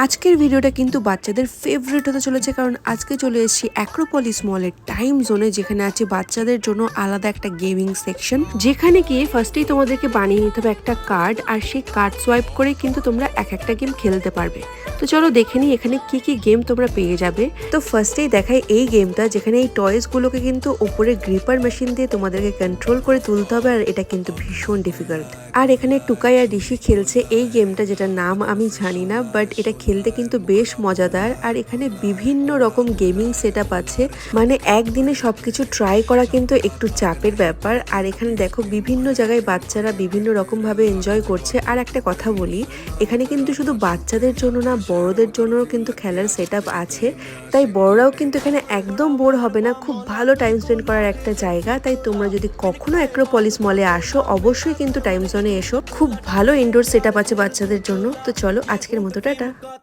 আজকের ভিডিওটা কিন্তু বাচ্চাদের ফেভারিট হতে চলেছে, কারণ আজকে চলে এসেছি অ্যাক্রোপলিস মলের টাইম জোনে, যেখানে আছে বাচ্চাদের জন্য আলাদা একটা গেমিং সেকশন, যেখানে গিয়ে ফার্স্টেই তোমাদেরকে বানিয়ে নিতে হবে একটা কার্ড, আর সেই কার্ড সোয়াইপ করে কিন্তু তোমরা এক একটা গেম খেলতে পারবে। তো চলো দেখে নিই এখানে কি কি গেম তোমরা পেয়ে যাবে। তো ফার্স্টেই দেখাই এই গেমটা, যেখানে এই টয়েস গুলোকে কিন্তু উপরে গ্রিপার মেশিন দিয়ে তোমাদেরকে কন্ট্রোল করে তুলতে হবে, আর এটা কিন্তু ভীষণ ডিফিকাল্ট। আর এখানে টুকাই আর ঋষি খেলছে এই গেমটা, যেটার নাম আমি জানি না, বাট এটা খেলতে কিন্তু বেশ মজাদার। আর এখানে বিভিন্ন রকম গেমিং সেটআপ আছে, মানে একদিনে সবকিছু ট্রাই করা কিন্তু একটু চাপের ব্যাপার। আর এখানে দেখো বিভিন্ন জায়গায় বাচ্চারা বিভিন্ন রকম ভাবে এনজয় করছে। আর একটা কথা বলি, এখানে কিন্তু শুধু বাচ্চাদের জন্য না, বড়দের জন্যও কিন্তু খেলার সেটআপ আছে, তাই বড়রাও কিন্তু এখানে একদম বোর হবে না। খুব ভালো টাইম স্পেন্ড করার একটা জায়গা। তাই তোমরা যদি কখনো অ্যাক্রোপলিস মলে আসো, অবশ্যই কিন্তু টাইম জোনে এসো। খুব ভালো ইনডোর সেটআপ আছে বাচ্চাদের জন্য। তো চলো আজকের মতো টাটা।